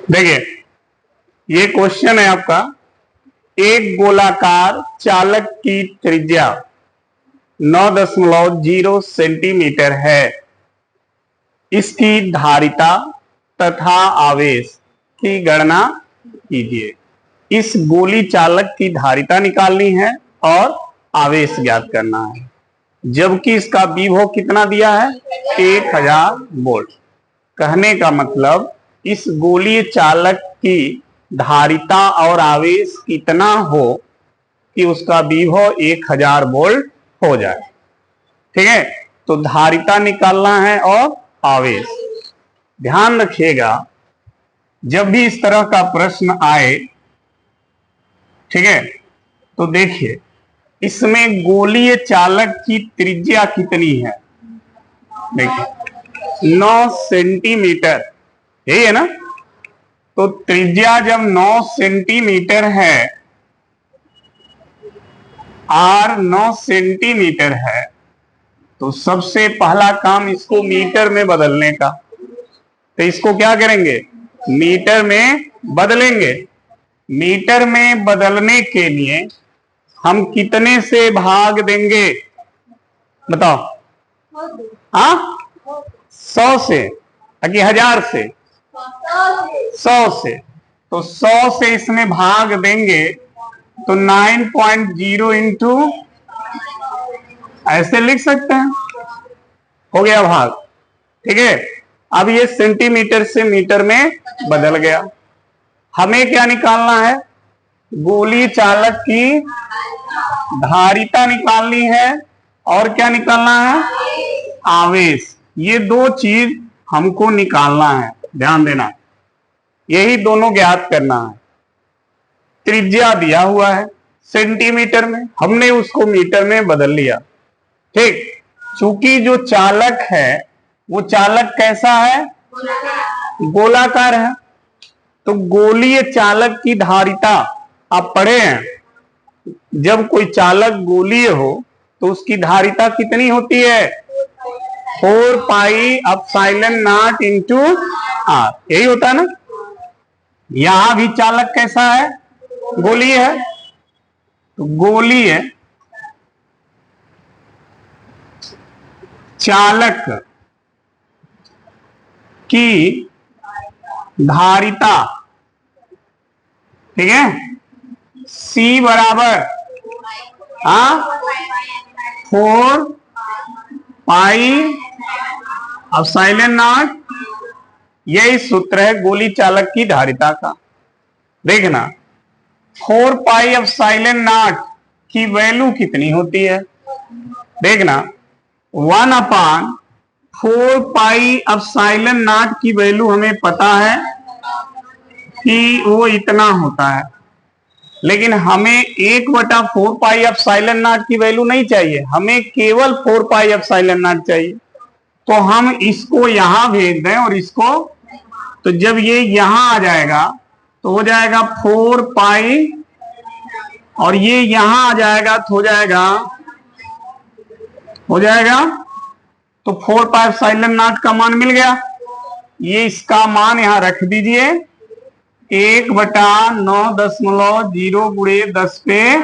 देखिए ये क्वेश्चन है आपका, एक गोलाकार चालक की त्रिज्या 9.0 सेंटीमीटर है, इसकी धारिता तथा आवेश की गणना कीजिए। इस गोली चालक की धारिता निकालनी है और आवेश ज्ञात करना है, जबकि इसका विभव कितना दिया है 1000 वोल्ट। कहने का मतलब इस गोलीय चालक की धारिता और आवेश कितना हो कि उसका विभव 1000 वोल्ट हो जाए। ठीक है, तो धारिता निकालना है और आवेश। ध्यान रखिएगा, जब भी इस तरह का प्रश्न आए, ठीक है, तो देखिए इसमें गोलीय चालक की त्रिज्या कितनी है। देखिए 9 सेंटीमीटर, यही है ना। तो त्रिज्या जब 9 सेंटीमीटर है, आर 9 सेंटीमीटर है, तो सबसे पहला काम इसको मीटर में बदलने का। तो इसको क्या करेंगे, मीटर में बदलेंगे। मीटर में बदलने के लिए हम कितने से भाग देंगे बताओ। हाँ, 100 से कि 1000 से? 100 से। तो 100 से इसमें भाग देंगे तो 9.0 इंटू ऐसे लिख सकते हैं, हो गया भाग। ठीक है, अब ये सेंटीमीटर से मीटर में बदल गया। हमें क्या निकालना है, गोली चालक की धारिता निकालनी है और क्या निकालना है, आवेश। ये दो चीज हमको निकालना है, ध्यान देना, यही दोनों ज्ञात करना है। त्रिज्या दिया हुआ है सेंटीमीटर में, हमने उसको मीटर में बदल लिया। ठीक, चूंकि जो चालक है वो चालक कैसा है, गोलाकार है। तो गोलीय चालक की धारिता आप पढ़े हैं, जब कोई चालक गोलीय हो तो उसकी धारिता कितनी होती है, 4 pi epsilon naught into R, यही होता है ना। यहां भी चालक कैसा है, गोलीय है। तो गोलीय चालक की धारिता, ठीक है, C बराबर 4 पाई एप्सिलॉन नॉट, यही सूत्र है गोली चालक की धारिता का। देखना 4 पाई एप्सिलॉन नॉट की वैल्यू कितनी होती है, देखना 1/4 पाई एप्सिलॉन नॉट की वैल्यू हमें पता है कि वो इतना होता है, लेकिन हमें 1/4 पाई एप्सिलॉन नॉट की वैल्यू नहीं चाहिए, हमें केवल 4 पाई एप्सिलॉन नॉट चाहिए। तो हम इसको यहां भेज दें और इसको, तो जब ये यहां आ जाएगा तो हो जाएगा 4 पाई, और ये यहां आ जाएगा तो हो जाएगा तो 4 पाई एप्सिलॉन नॉट का मान मिल गया। ये इसका मान यहां रख दीजिए, 1/9.0 गुणे 10 पे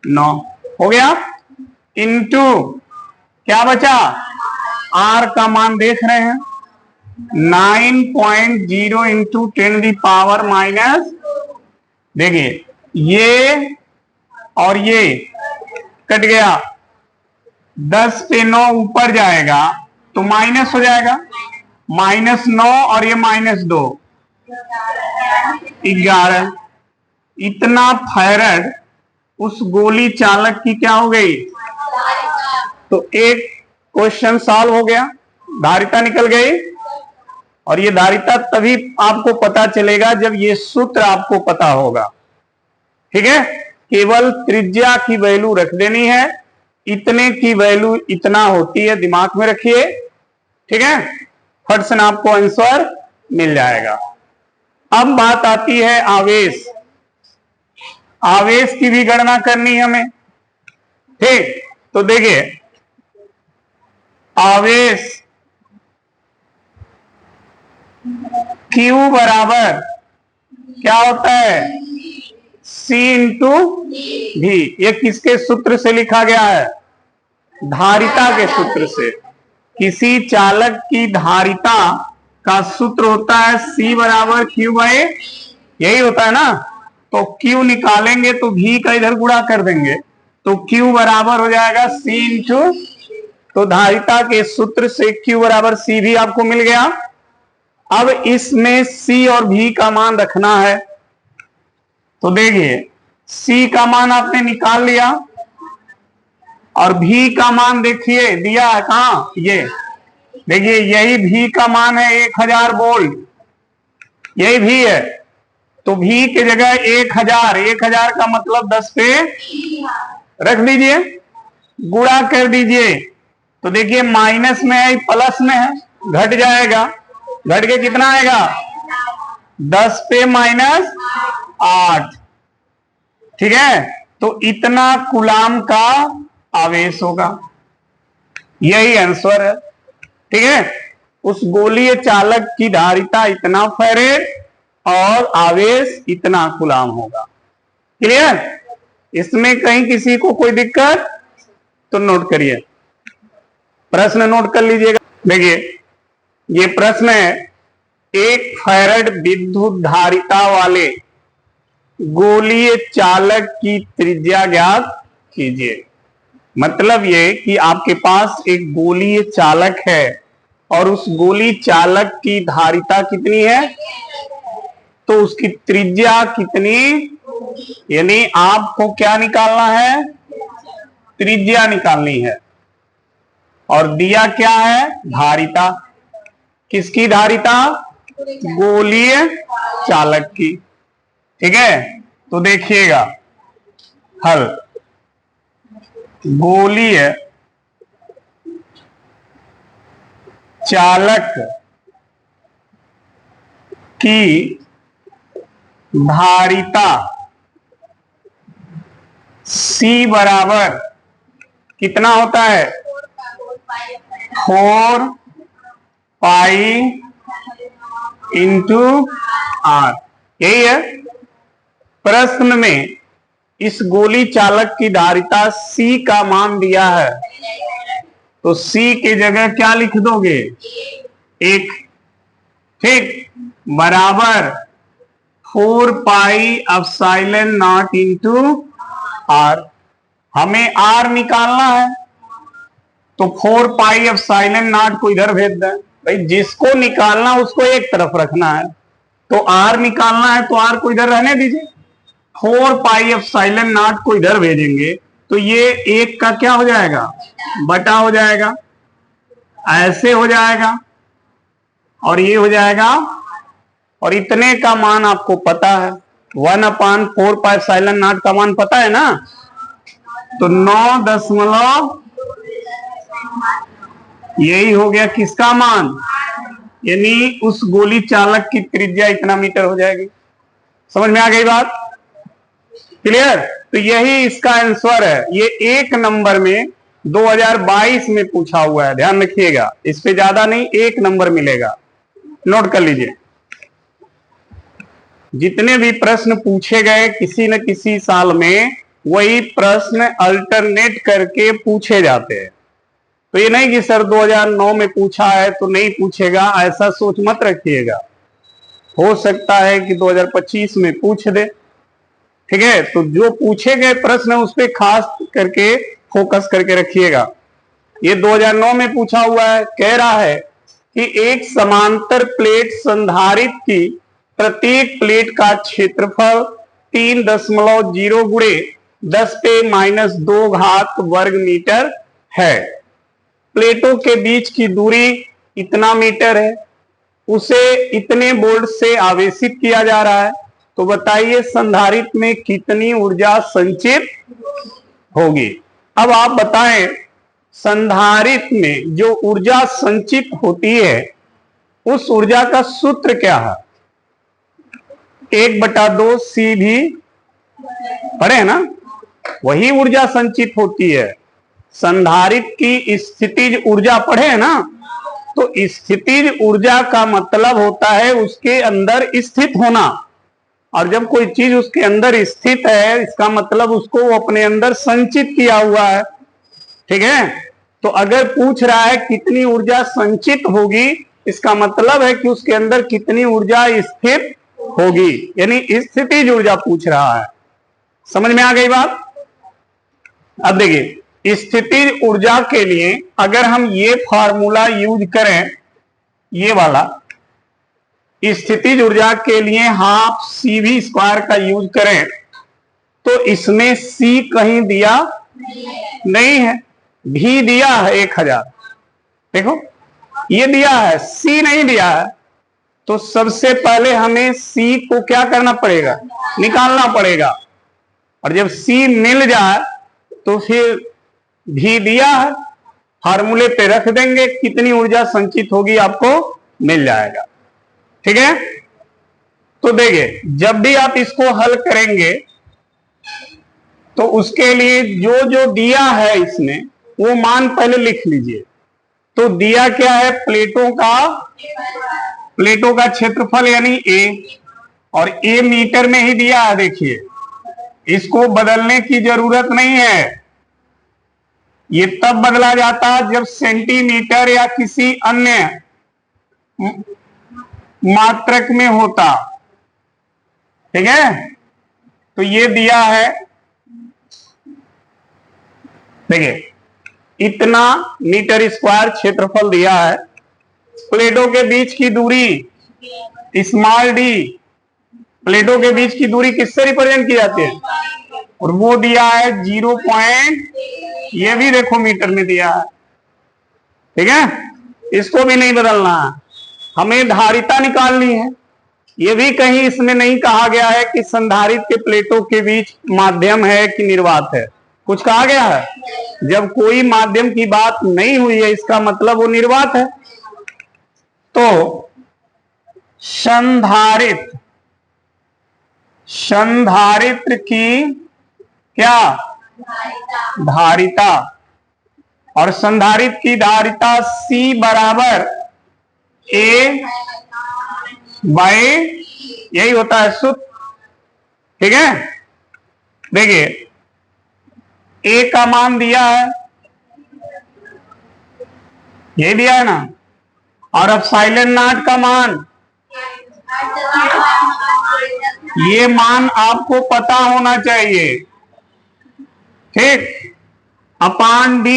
9 हो गया, इंटू क्या बचा, आर का मान देख रहे हैं 9.0 इंटू 10⁻⁻, देखिए ये और ये कट गया, 10 पे 9 ऊपर जाएगा तो माइनस हो जाएगा, -9 और ये -2 11। इतना फैरड उस गोली चालक की क्या हो गई। तो एक क्वेश्चन सॉल्व हो गया, धारिता निकल गई। और ये धारिता तभी आपको पता चलेगा जब ये सूत्र आपको पता होगा। ठीक है, केवल त्रिज्या की वैल्यू रख देनी है, इतने की वैल्यू इतना होती है, दिमाग में रखिए। ठीक है, फट से आपको आंसर मिल जाएगा। अब बात आती है आवेश। आवेश की भी गणना करनी है हमें। ठीक, तो देखिए आवेश Q बराबर क्या होता है? C इंटू भी। ये किसके सूत्र से लिखा गया है? धारिता के सूत्र से। किसी चालक की धारिता का सूत्र होता है C बराबर Q बाई, यही होता है ना। तो Q निकालेंगे तो V का इधर गुणा कर देंगे, तो Q बराबर हो जाएगा C इंटू, तो धारिता के सूत्र से Q बराबर C भी आपको मिल गया। अब इसमें C और V का मान रखना है, तो देखिए C का मान आपने निकाल लिया और V का मान देखिए दिया है कहां, ये देखिए यही V का मान है 1000 वोल्ट, यही V है। तो V की जगह 1000, 1000 का मतलब 10 पे रख दीजिए, गुणा कर दीजिए। तो देखिए माइनस में है प्लस में है, घट जाएगा, घट के कितना आएगा? 10 पे माइनस 8, ठीक है। तो इतना कूलाम का आवेश होगा, यही आंसर है, ठीक है। उस गोलीय चालक की धारिता इतना फैरेड और आवेश इतना कूलाम होगा। क्लियर? इसमें कहीं किसी को कोई दिक्कत तो नोट करिए, प्रश्न नोट कर लीजिएगा। देखिए ये प्रश्न है, एक फैरेड विद्युत धारिता वाले गोलीय चालक की त्रिज्या ज्ञात कीजिए। मतलब ये कि आपके पास एक गोलीय चालक है और उस गोली चालक की धारिता कितनी है, तो उसकी त्रिज्या कितनी, यानी आपको क्या निकालना है? त्रिज्या निकालनी है। और दिया क्या है? धारिता। किसकी धारिता? गोलीय चालक की, ठीक है। तो देखिएगा हल, गोलीय चालक की धारिता C बराबर कितना होता है? 4 पाई इंटू R, यही है। प्रश्न में इस गोली चालक की धारिता C का मान दिया है, तो C की जगह क्या लिख दोगे? 1, ठीक, बराबर 4 pi epsilon naught into R। हमें R निकालना है, तो 4 पाई एप्सिलॉन नॉट को इधर भेज दें। भाई जिसको निकालना उसको एक तरफ रखना है, तो R निकालना है तो R को इधर रहने दीजिए, 4 पाई एप्सिलॉन नॉट को इधर भेजेंगे तो ये 1 का क्या हो जाएगा? बटा हो जाएगा, ऐसे हो जाएगा और ये हो जाएगा। और इतने का मान आपको पता है, 1/4 पाई एप्सिलॉन नॉट का मान पता है ना, तो 9 यही हो गया किसका मान, यानी उस गोली चालक की त्रिज्या इतना मीटर हो जाएगी। समझ में आ गई बात? क्लियर? तो यही इसका आंसर है। ये 1 नंबर में 2022 में पूछा हुआ है, ध्यान रखिएगा, इस पे ज्यादा नहीं, 1 नंबर मिलेगा, नोट कर लीजिए। जितने भी प्रश्न पूछे गए किसी न किसी साल में, वही प्रश्न अल्टरनेट करके पूछे जाते हैं। तो ये नहीं कि सर 2009 में पूछा है तो नहीं पूछेगा, ऐसा सोच मत रखिएगा, हो सकता है कि 2025 में पूछ दे, ठीक है। तो जो पूछे गए प्रश्न उस पर खास करके फोकस करके रखिएगा। ये 2009 में पूछा हुआ है, कह रहा है कि एक समांतर प्लेट संधारित्र की प्रत्येक प्लेट का क्षेत्रफल 3.0 गुणे 10 पे -2 घात वर्ग मीटर है। प्लेटों के बीच की दूरी इतना मीटर है, उसे इतने वोल्ट से आवेशित किया जा रहा है। तो बताइए संधारित्र में कितनी ऊर्जा संचित होगी। अब आप बताएं संधारित्र में जो ऊर्जा संचित होती है उस ऊर्जा का सूत्र क्या है? 1/2 C भी पढ़े है ना, वही ऊर्जा संचित होती है। संधारित्र की स्थितिज ऊर्जा पढ़े है ना, तो स्थितिज ऊर्जा का मतलब होता है उसके अंदर स्थित होना। और जब कोई चीज उसके अंदर स्थित है इसका मतलब उसको वो अपने अंदर संचित किया हुआ है। ठीक है, तो अगर पूछ रहा है कितनी ऊर्जा संचित होगी, इसका मतलब है कि उसके अंदर कितनी ऊर्जा स्थित होगी, यानी स्थितिज ऊर्जा पूछ रहा है। समझ में आ गई बात? अब देखिए, स्थितिज ऊर्जा के लिए अगर हम ये फॉर्मूला यूज करें, ये वाला, स्थितिज ऊर्जा के लिए हाफ CV स्क्वायर का यूज करें, तो इसमें C कहीं दिया नहीं है, भी दिया है 1000। देखो ये दिया है, C नहीं दिया है, तो सबसे पहले हमें C को क्या करना पड़ेगा, निकालना पड़ेगा। और जब C मिल जाए तो फिर भी दिया है, फार्मूले पे रख देंगे, कितनी ऊर्जा संचित होगी आपको मिल जाएगा। ठीक है, तो देखिए जब भी आप इसको हल करेंगे तो उसके लिए जो जो दिया है इसमें वो मान पहले लिख लीजिए। तो दिया क्या है, प्लेटों का क्षेत्रफल यानी A, और A मीटर में ही दिया है। देखिए इसको बदलने की जरूरत नहीं है, ये तब बदला जाता है जब सेंटीमीटर या किसी अन्य मात्रक में होता। ठीक है, तो ये दिया है, देखिए इतना मीटर स्क्वायर क्षेत्रफल दिया है। प्लेटों के बीच की दूरी स्मॉल d, प्लेटों के बीच की दूरी किससे रिप्रेजेंट की जाती है, और वो दिया है 0. ये भी देखो मीटर में दिया है। ठीक है, इसको भी नहीं बदलना है, हमें धारिता निकालनी है। ये भी कहीं इसमें नहीं कहा गया है कि संधारित के प्लेटों के बीच माध्यम है कि निर्वात है, कुछ कहा गया है? जब कोई माध्यम की बात नहीं हुई है इसका मतलब वो निर्वात है। तो संधारित्र की क्या धारिता, और संधारित्र की धारिता C बराबर A बाय, यही होता है सूत्र। ठीक है, देखिए A का मान दिया है, ये दिया है ना, और अब साइलेंट नॉट का मान, ये मान आपको पता होना चाहिए। ठीक, अपान D,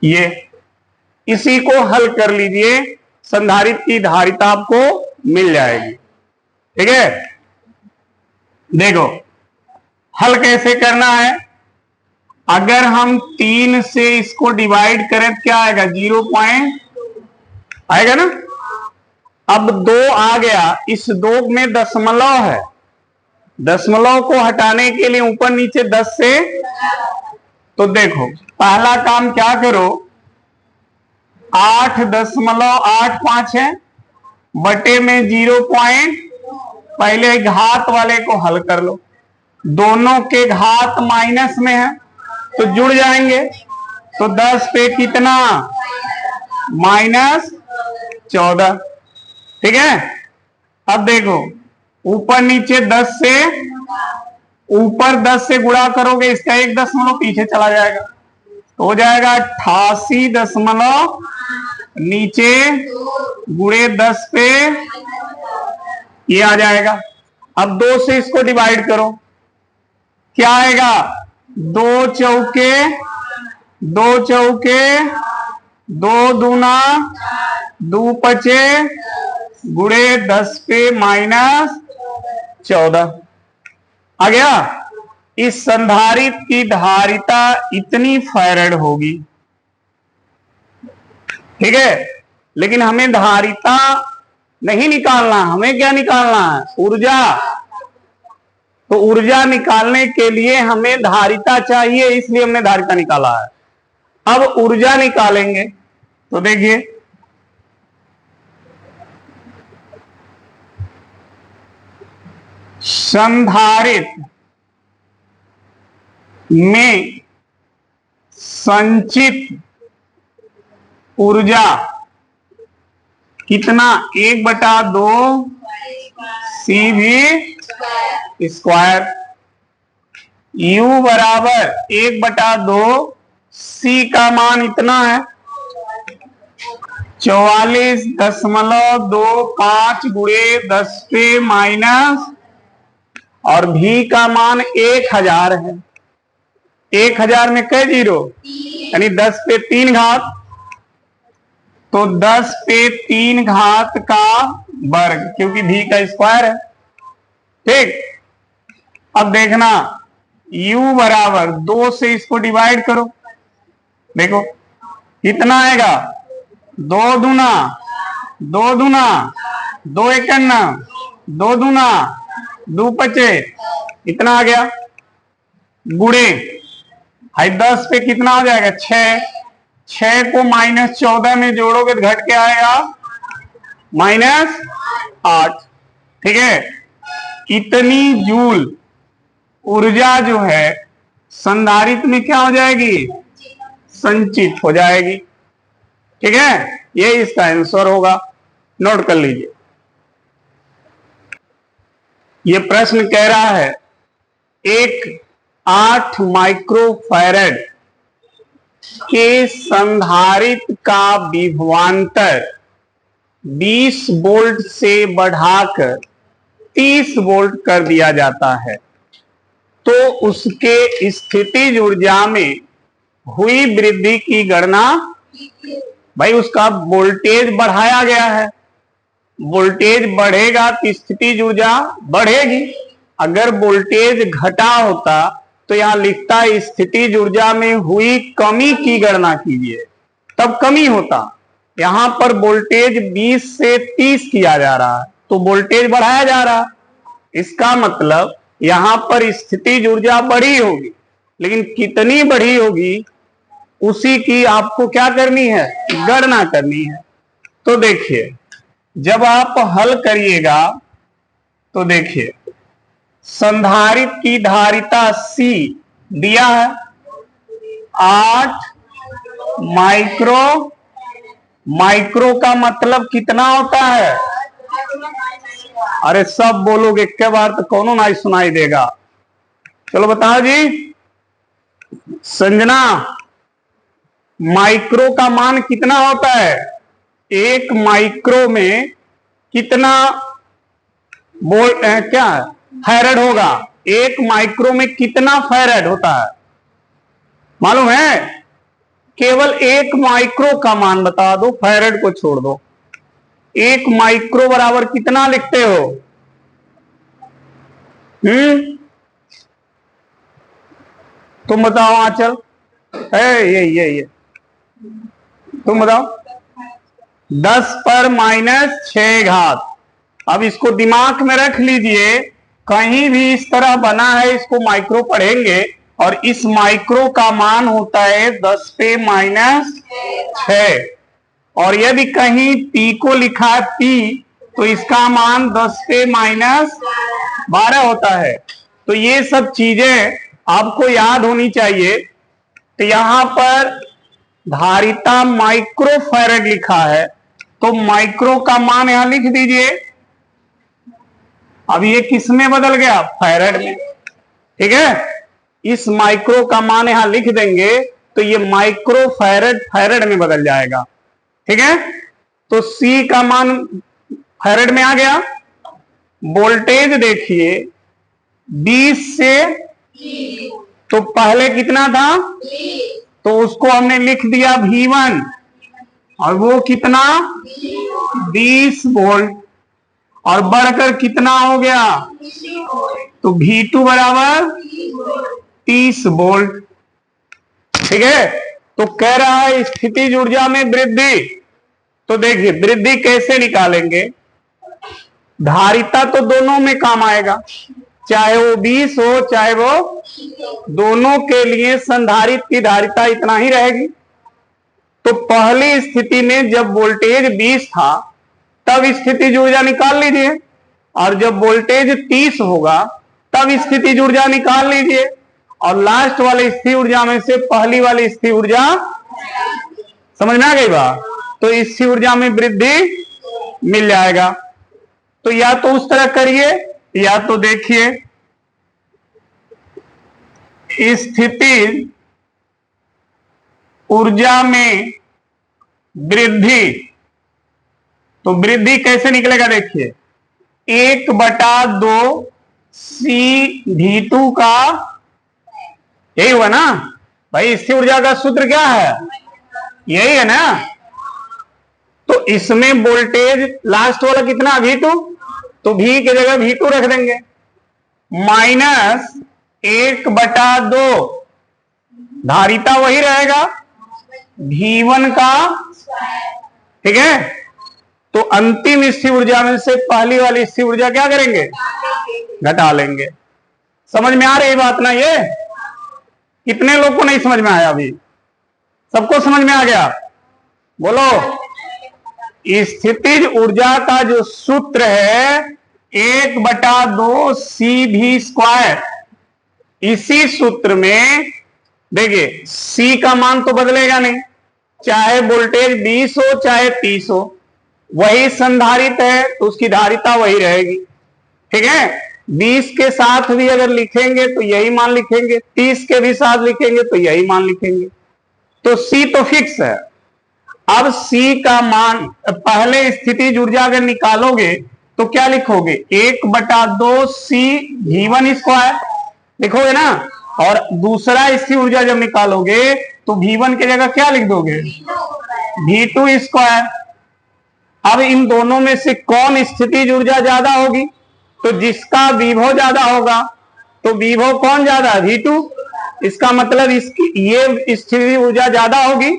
ये इसी को हल कर लीजिए, संधारित्र की धारिता आपको मिल जाएगी। ठीक है, देखो हल कैसे करना है। अगर हम 3 से इसको डिवाइड करें तो क्या आएगा, 0 आएगा ना। अब 2 आ गया, इस 2 में दशमलव है, दशमलव को हटाने के लिए ऊपर नीचे 10 से, तो देखो पहला काम क्या करो, 8.85 है बटे में 0. पहले घात वाले को हल कर लो, दोनों के घात माइनस में है तो जुड़ जाएंगे, तो 10 पे कितना, -14। ठीक है, अब देखो ऊपर नीचे 10 से, ऊपर 10 से गुणा करोगे इसका 1 दशमलव पीछे चला जाएगा, तो हो जाएगा 88 दशमलव, नीचे गुणे 10 पे ये आ जाएगा। अब 2 से इसको डिवाइड करो, क्या आएगा, 2 चौके 2 दूना 2 पचे गुणे 10 पे -14 आ गया। इस संधारित्र की धारिता इतनी फैराड होगी। ठीक है, लेकिन हमें धारिता नहीं निकालना, हमें क्या निकालना है, ऊर्जा। तो ऊर्जा निकालने के लिए हमें धारिता चाहिए, इसलिए हमने धारिता निकाला है। अब ऊर्जा निकालेंगे, तो देखिए संधारित्र में संचित ऊर्जा कितना, 1/2 सी भी स्क्वायर। u बराबर 1/2, सी का मान इतना है 44.25 गुणे 10 पे माइनस, और भी का मान 1000 है। 1000 में कई जीरो, यानी 10 पे 3 घात, तो 10 पे 3 घात का वर्ग, क्योंकि भी का स्क्वायर है। ठीक, अब देखना u बराबर 2 से इसको डिवाइड करो, देखो कितना आएगा, 2 दूना 2 दूना 2 51, 2 दूना 2 पचे, इतना आ गया, गुणे 10 पे कितना हो जाएगा 6, 6 को -14 में जोड़ोगे तो घट के आएगा -8। ठीक है, इतनी जूल ऊर्जा जो है संधारित्र में क्या हो जाएगी, संचित हो जाएगी। ठीक है, ये इसका आंसर होगा, नोट कर लीजिए। ये प्रश्न कह रहा है एक 8 माइक्रोफैरड के संधारित्र का विभवांतर 20 वोल्ट से बढ़ाकर 30 वोल्ट कर दिया जाता है, तो उसके स्थितिज ऊर्जा में हुई वृद्धि की गणना। भाई उसका वोल्टेज बढ़ाया गया है, वोल्टेज बढ़ेगा तो स्थितिज ऊर्जा बढ़ेगी। अगर वोल्टेज घटा होता तो यहां लिखता स्थितिज ऊर्जा में हुई कमी की गणना कीजिए, तब कमी होता। यहां पर वोल्टेज 20 से 30 किया जा रहा है, तो वोल्टेज बढ़ाया जा रहा है, इसका मतलब यहां पर स्थितिज ऊर्जा बढ़ी होगी, लेकिन कितनी बढ़ी होगी उसी की आपको क्या करनी है, गणना करनी है। तो देखिए जब आप हल करिएगा तो देखिए संधारित्र की धारिता C दिया है 8 माइक्रो, माइक्रो का मतलब कितना होता है, अरे सब बोलोगे एक बार तो कौनो ना सुनाई देगा। चलो बताओ जी संजना, माइक्रो का मान कितना होता है, एक माइक्रो में कितना वोल्ट क्या फैरड होगा, एक माइक्रो में कितना फैरड होता है मालूम है, केवल एक माइक्रो का मान बता दो, फैरड को छोड़ दो। एक माइक्रो बराबर कितना लिखते हो, तुम बताओ आंचल, ये तुम बताओ, 10 पर -6 घात। अब इसको दिमाग में रख लीजिए, कहीं भी इस तरह बना है इसको माइक्रो पढ़ेंगे, और इस माइक्रो का मान होता है 10 पे -6, और यदि कहीं पी को लिखा है पी तो इसका मान 10 पे -12 होता है। तो ये सब चीजें आपको याद होनी चाहिए। तो यहां पर धारिता माइक्रोफैरड लिखा है, तो माइक्रो का मान यहां लिख दीजिए। अब ये किस में बदल गया, फैरड में। ठीक है, इस माइक्रो का मान यहां लिख देंगे तो ये माइक्रो फैरड फैरड में बदल जाएगा। ठीक है, तो C का मान फैरड में आ गया। वोल्टेज देखिए 20 से, तो पहले कितना था, तो उसको हमने लिख दिया V1, और वो कितना 20 वोल्ट, और बढ़कर कितना हो गया, तो V2 बराबर 30 वोल्ट। ठीक है, तो कह रहा है स्थितिज ऊर्जा में वृद्धि। तो देखिए वृद्धि कैसे निकालेंगे, धारिता तो दोनों में काम आएगा, चाहे वो 20 हो चाहे वो, दोनों के लिए संधारित्र की धारिता इतना ही रहेगी। तो पहली स्थिति में जब वोल्टेज 20 था तब स्थितिज ऊर्जा निकाल लीजिए, और जब वोल्टेज 30 होगा तब स्थितिज ऊर्जा निकाल लीजिए, और लास्ट वाली स्थिर ऊर्जा में से पहली वाली स्थिर ऊर्जा, समझ में आ गई बात। तो स्थिर ऊर्जा में वृद्धि मिल जाएगा। तो या तो उस तरह करिए या तो देखिए स्थितिज ऊर्जा में वृद्धि, तो वृद्धि कैसे निकलेगा देखिए, 1/2 CV2 का, यही हुआ ना भाई। स्थिर ऊर्जा का सूत्र क्या है, यही है ना। तो इसमें वोल्टेज लास्ट वाला कितना, V2, तो V की जगह V2 रख देंगे, माइनस 1/2 धारिता वही रहेगा V1 का, ठीक है। तो अंतिम स्थिर ऊर्जा में से पहली वाली स्थिर ऊर्जा क्या करेंगे, घटा लेंगे। समझ में आ रही बात ना, ये कितने लोग को नहीं समझ में आया, अभी सबको समझ में आ गया, बोलो। स्थितिज ऊर्जा का जो सूत्र है 1/2 CV², इसी सूत्र में देखिए C का मान तो बदलेगा नहीं, चाहे वोल्टेज 20 हो चाहे 30 हो, वही संधारित है तो उसकी धारिता वही रहेगी, ठीक है। 20 के साथ भी अगर लिखेंगे तो यही मान लिखेंगे, 30 के भी साथ लिखेंगे तो यही मान लिखेंगे, तो C तो फिक्स है। अब C का मान पहले स्थितिज ऊर्जा अगर निकालोगे तो क्या लिखोगे, 1/2 CV1² लिखोगे ना, और दूसरा स्थिर ऊर्जा जब निकालोगे तो V1 की जगह क्या लिख दोगे, V2²। अब इन दोनों में से कौन स्थितिज ऊर्जा ज्यादा होगी, तो जिसका विभव ज्यादा होगा, तो विभव कौन ज्यादा, V2। इसका मतलब इसकी ये स्थिर ऊर्जा ज्यादा होगी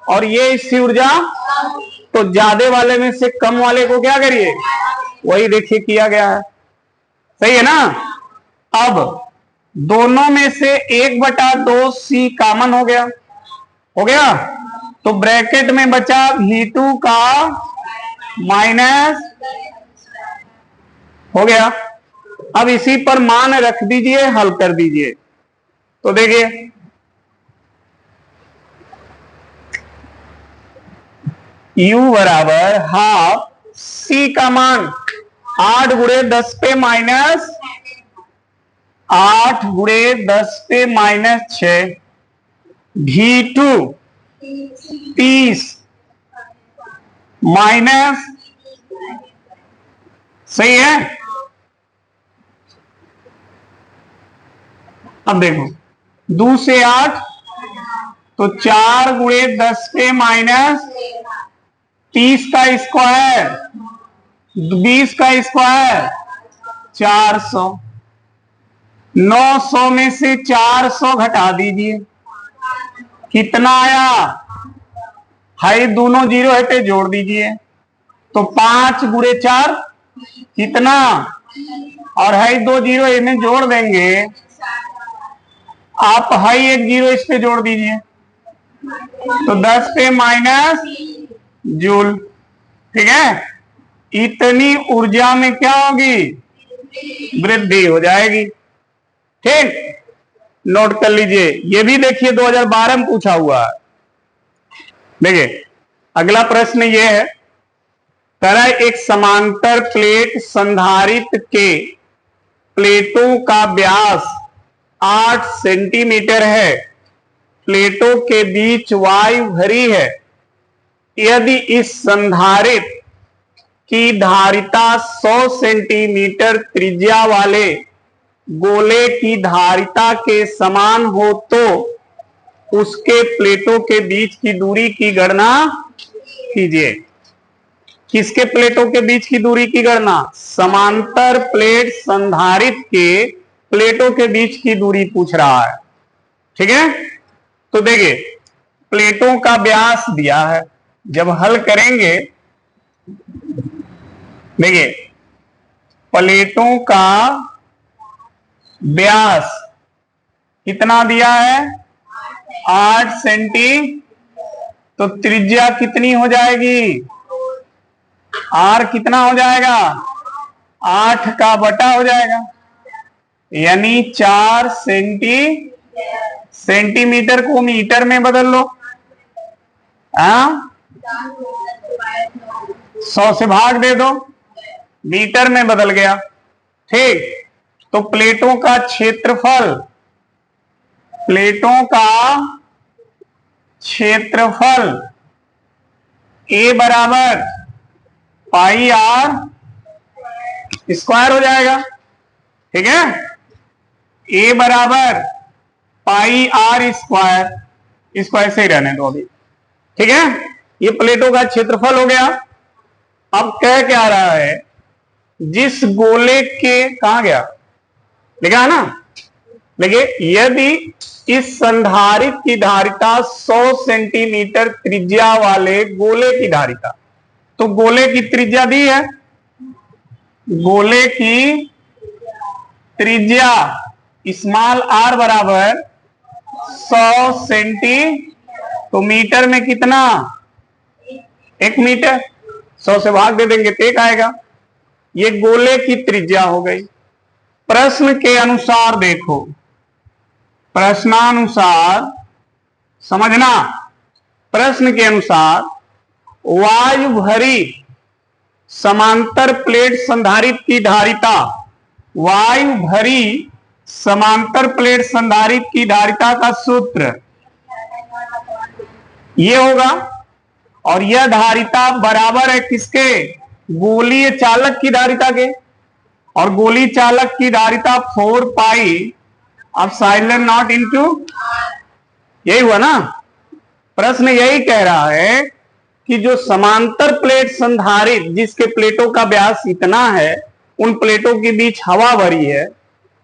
और ये स्थिर ऊर्जा, तो ज्यादा वाले में से कम वाले को क्या करिए, वही देखिए किया गया है, सही है ना। अब दोनों में से 1/2 C कॉमन हो गया, तो ब्रैकेट में बचा V2 का माइनस, हो गया। अब इसी पर मान रख दीजिए, हल कर दीजिए, तो देखिए U बराबर हाफ C का मान 8 × 10 पे माइनस 8 × 10 पे माइनस 6, V2 30 माइनस, सही है। अब देखो 2 से 8 तो 4 × 10 पे माइनस 30 का स्क्वायर, 20 का स्क्वायर 400, 900 में से 400 घटा दीजिए, कितना आया, हाई दोनों जीरो है पे जोड़ दीजिए, तो 5 × 4 कितना, और हाई 2 जीरो इन्हें जोड़ देंगे, आप हाई 1 जीरो इस पे जोड़ दीजिए, तो 10 पे माइनस जूल, ठीक है। इतनी ऊर्जा में क्या होगी, वृद्धि हो जाएगी, ठीक। नोट कर लीजिए, ये भी देखिए 2012 में पूछा हुआ है। देखिए अगला प्रश्न ये है, तरह एक समांतर प्लेट संधारित्र के प्लेटों का व्यास 8 सेंटीमीटर है, प्लेटों के बीच वायु भरी है, यदि इस संधारित्र की धारिता 100 सेंटीमीटर त्रिज्या वाले गोले की धारिता के समान हो तो उसके प्लेटों के बीच की दूरी की गणना कीजिए। किसके प्लेटों के बीच की दूरी की गणना, समांतर प्लेट संधारित्र के प्लेटों के बीच की दूरी पूछ रहा है, ठीक है। तो देखिए प्लेटों का व्यास दिया है, जब हल करेंगे देखिए प्लेटों का व्यास कितना दिया है, 8 सेंटी, तो त्रिज्या कितनी हो जाएगी, R कितना हो जाएगा, 8 का बटा हो जाएगा, यानी 4 सेंटीमीटर को मीटर में बदल लो, 100 से भाग दे दो, मीटर में बदल गया। ठीक, तो प्लेटों का क्षेत्रफल, प्लेटों का क्षेत्रफल ए बराबर पाई आर स्क्वायर हो जाएगा। ठीक है, ए बराबर पाई आर स्क्वायर, इसको ऐसे ही रहने दो अभी। ठीक है, ये प्लेटों का क्षेत्रफल हो गया। अब कह क्या रहा है, जिस गोले के, कहां गया, लिखा है ना, देखिए यदि इस संधारित्र की धारिता 100 सेंटीमीटर त्रिज्या वाले गोले की धारिता, तो गोले की त्रिज्या दी है, गोले की त्रिज्या स्मॉल आर बराबर 100 सेंटी, तो मीटर में कितना, 1 मीटर, 100 से भाग दे देंगे तो 1 आएगा। ये गोले की त्रिज्या हो गई। प्रश्न के अनुसार देखो, प्रश्नानुसार समझना, प्रश्न के अनुसार वायु भरी समांतर प्लेट संधारित्र की धारिता, वायु भरी समांतर प्लेट संधारित्र की धारिता का सूत्र ये होगा, और यह धारिता बराबर है किसके, गोलीय चालक की धारिता के, और गोली चालक की धारिता 4 पाई एप्सिलॉन नॉट इंटू, यही हुआ ना। प्रश्न यही कह रहा है कि जो समांतर प्लेट संधारित्र, जिसके प्लेटों का व्यास इतना है, उन प्लेटों के बीच हवा भरी है,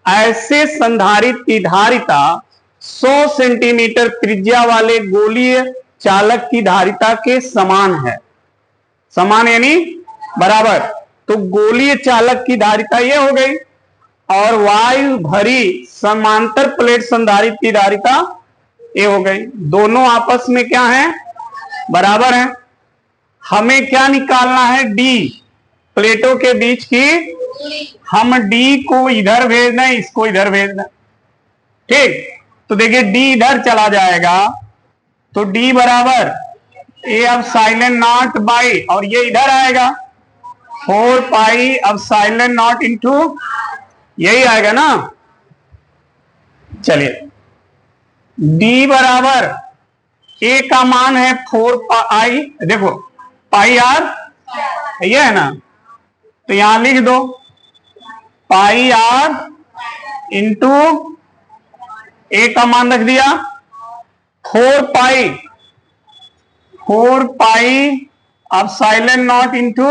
ऐसे संधारित्र की धारिता 100 सेंटीमीटर त्रिज्या वाले गोलीय चालक की धारिता के समान है। समान यानी बराबर, तो गोलीय चालक की धारिता ये हो गई, और वायु भरी समांतर प्लेट संधारित्र की धारिता ये हो गई। दोनों आपस में क्या है, बराबर है। हमें क्या निकालना है, डी, प्लेटों के बीच की, हम डी को इधर भेजना है, इसको इधर भेजना। ठीक, तो देखिए डी इधर चला जाएगा, तो डी बराबर ए एप्सिलॉन नॉट बाई, और ये इधर आएगा 4 पाई एप्सिलॉन नॉट इंटू, यही आएगा ना। चलिए डी बराबर ए का मान है 4 पाई, देखो पाई आर ये है ना, तो यहां लिख दो पाई आर इंटू ए का मान रख दिया 4 pi epsilon naught into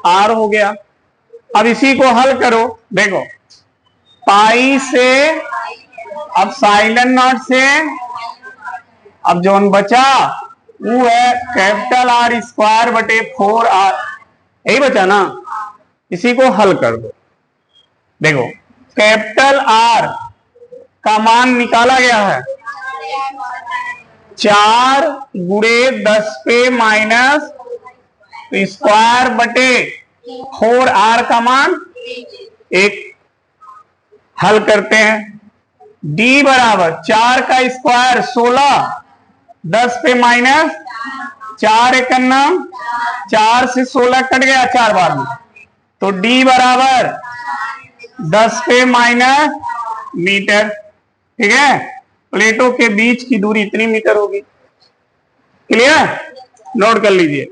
R हो गया। अब इसी को हल करो, देखो पाई से एप्सिलॉन नॉट से, अब जो बचा वो है कैपिटल आर स्क्वायर बटे 4r, यही बचा ना, इसी को हल कर दो। देखो कैपिटल आर का मान निकाला गया है 4 गुणे 10 पे माइनस स्क्वायर बटे 4r का मान 1। हल करते हैं, d बराबर 4 का स्क्वायर 16, 10 पे माइनस 4 एकन्ना 4 से 16 कट गया 4 बार में, तो d बराबर 10 पे माइनस मीटर। ठीक है, प्लेटों के बीच की दूरी इतनी मीटर होगी। क्लियर, नोट कर लीजिए।